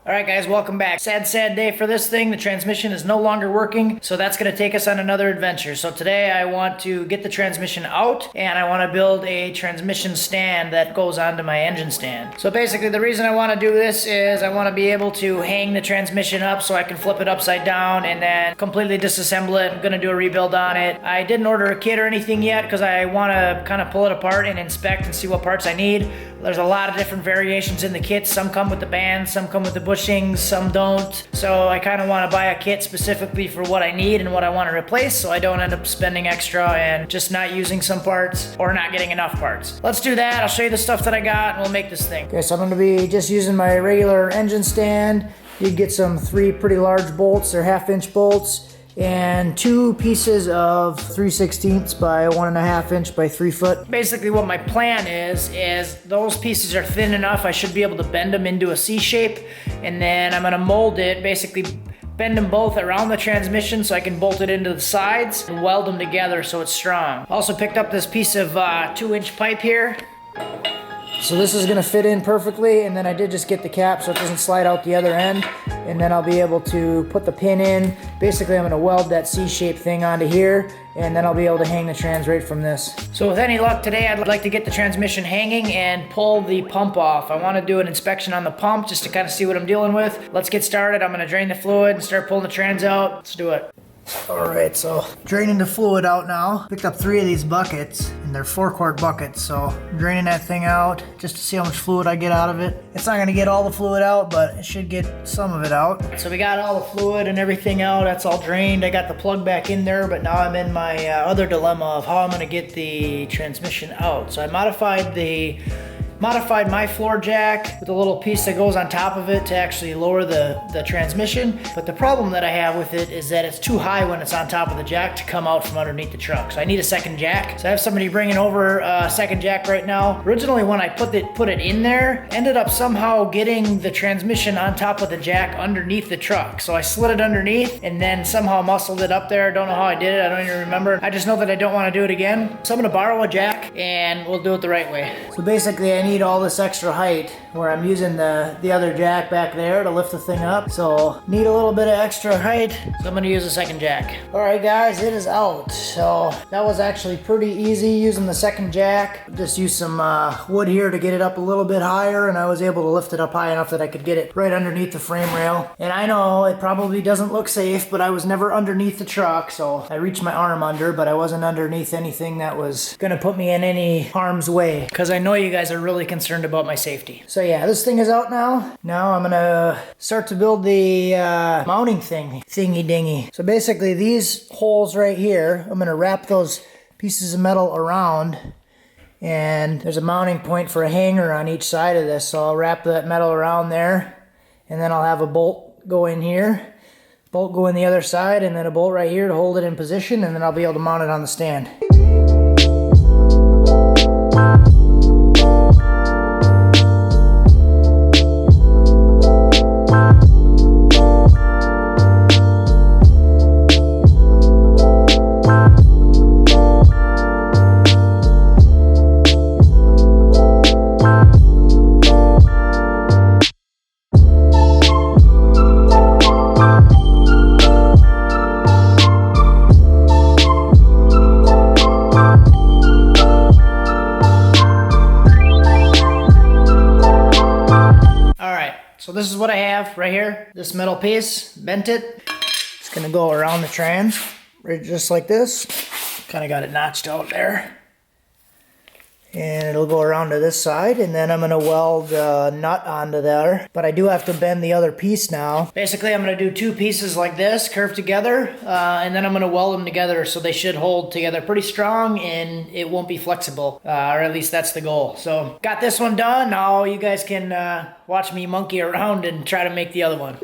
Alright guys, welcome back. Sad day for this thing. The transmission is no longer working, so that's going to take us on another adventure. So today I want to get the transmission out, and I want to build a transmission stand that goes onto my engine stand. So basically the reason I want to do this is I want to be able to hang the transmission up so I can flip it upside down and then completely disassemble it. I'm going to do a rebuild on it. I didn't order a kit or anything yet because I want to kind of pull it apart and inspect and see what parts I need. There's a lot of different variations in the kits. Some come with the bands, some come with the bushings, some don't. So I kind of want to buy a kit specifically for what I need and what I want to replace so I don't end up spending extra and just not using some parts or not getting enough parts. Let's do that. I'll show you the stuff that I got and we'll make this thing. Okay, so I'm going to be just using my regular engine stand. You get some 3 pretty large bolts. They're 1/2-inch bolts. And 2 pieces of 3/16 by 1.5 inch by 3 foot. Basically what my plan is those pieces are thin enough I should be able to bend them into a C shape, and then I'm gonna mold it, basically bend them both around the transmission so I can bolt it into the sides and weld them together so it's strong. Also picked up this piece of 2-inch pipe here. So this is gonna fit in perfectly, and then I did just get the cap so it doesn't slide out the other end, and then I'll be able to put the pin in. Basically I'm gonna weld that C-shaped thing onto here, and then I'll be able to hang the trans right from this. So with any luck today, I'd like to get the transmission hanging and pull the pump off. I wanna do an inspection on the pump just to kind of see what I'm dealing with. Let's get started. I'm gonna drain the fluid and start pulling the trans out. Let's do it. Alright, so draining the fluid out now. Picked up 3 of these buckets, and they're 4-quart buckets, so I'm draining that thing out just to see how much fluid I get out of it. It's not gonna get all the fluid out, but it should get some of it out. So we got all the fluid and everything out. That's all drained. I got the plug back in there, but now I'm in my other dilemma of how I'm gonna get the transmission out. So I modified my floor jack with a little piece that goes on top of it to actually lower the transmission. But the problem that I have with it is that it's too high when it's on top of the jack to come out from underneath the truck. So I need a second jack. So I have somebody bringing over a second jack right now. Originally when I put it in there, ended up somehow getting the transmission on top of the jack underneath the truck. So I slid it underneath and then somehow muscled it up there. Don't know how I did it. I don't even remember. I just know that I don't want to do it again. So I'm gonna borrow a jack and we'll do it the right way. So basically I need all this extra height where I'm using the other jack back there to lift the thing up. So need a little bit of extra height. So I'm gonna use a second jack. All right guys, it is out. So that was actually pretty easy using the second jack. Just used some wood here to get it up a little bit higher, and I was able to lift it up high enough that I could get it right underneath the frame rail. And I know it probably doesn't look safe, but I was never underneath the truck, so I reached my arm under, but I wasn't underneath anything that was gonna put me in any harm's way, because I know you guys are really concerned about my safety. So yeah, this thing is out now. Now I'm gonna start to build the mounting thingy dingy. So basically these holes right here, I'm gonna wrap those pieces of metal around, and there's a mounting point for a hanger on each side of this. So I'll wrap that metal around there, and then I'll have a bolt go in here, bolt go in the other side, and then a bolt right here to hold it in position, and then I'll be able to mount it on the stand. So this is what I have right here, this metal piece, bent it. It's gonna go around the trans, right just like this. Kind of got it notched out there. And it'll go around to this side, and then I'm gonna weld a nut onto there. But I do have to bend the other piece now. Basically, I'm gonna do 2 pieces like this, curved together, and then I'm gonna weld them together so they should hold together pretty strong and it won't be flexible, or at least that's the goal. So, got this one done. Now you guys can watch me monkey around and try to make the other one.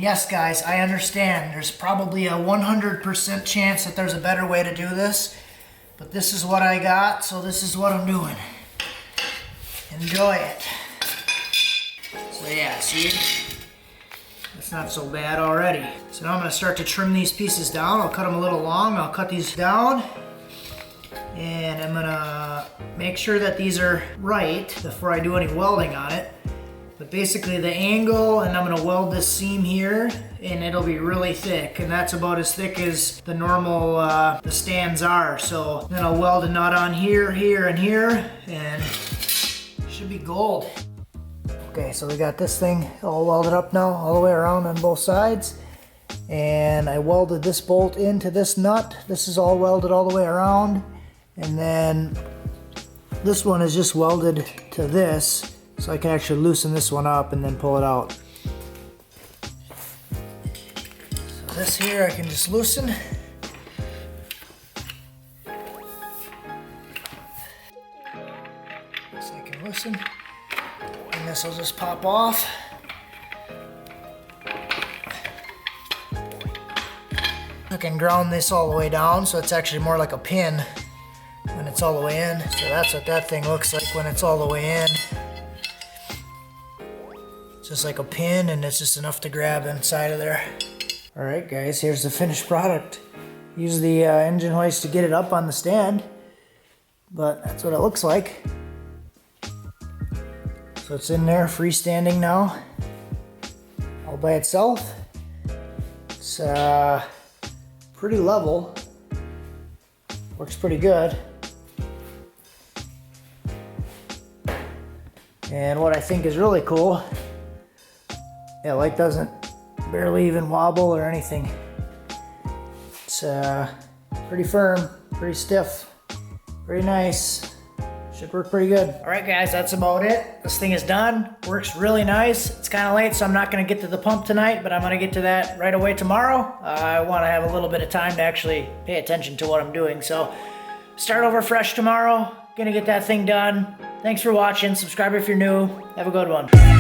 Yes, guys, I understand. There's probably a 100% chance that there's a better way to do this, but this is what I got, so this is what I'm doing. Enjoy it. So yeah, see? That's not so bad already. So now I'm gonna start to trim these pieces down. I'll cut them a little long. I'll cut these down. And I'm gonna make sure that these are right before I do any welding on it. But basically the angle, and I'm gonna weld this seam here, and it'll be really thick. And that's about as thick as the normal, the stands are. So then I'll weld a nut on here, here, and here, and it should be gold. Okay, so we got this thing all welded up now, all the way around on both sides. And I welded this bolt into this nut. This is all welded all the way around. And then this one is just welded to this, so I can actually loosen this one up and then pull it out. So this here I can just loosen. This I can loosen. And this will just pop off. I can ground this all the way down, so it's actually more like a pin when it's all the way in. So that's what that thing looks like when it's all the way in. It's just like a pin, and it's just enough to grab inside of there. Alright guys, here's the finished product. Use the engine hoist to get it up on the stand, but that's what it looks like. So it's in there freestanding now, all by itself. It's pretty level, works pretty good. And what I think is really cool, yeah, like doesn't barely even wobble or anything. It's pretty firm, pretty stiff, pretty nice. Should work pretty good. All right guys, that's about it. This thing is done, works really nice. It's kind of late, so I'm not gonna get to the pump tonight, but I'm gonna get to that right away tomorrow. I wanna have a little bit of time to actually pay attention to what I'm doing. So start over fresh tomorrow, gonna get that thing done. Thanks for watching, subscribe if you're new. Have a good one.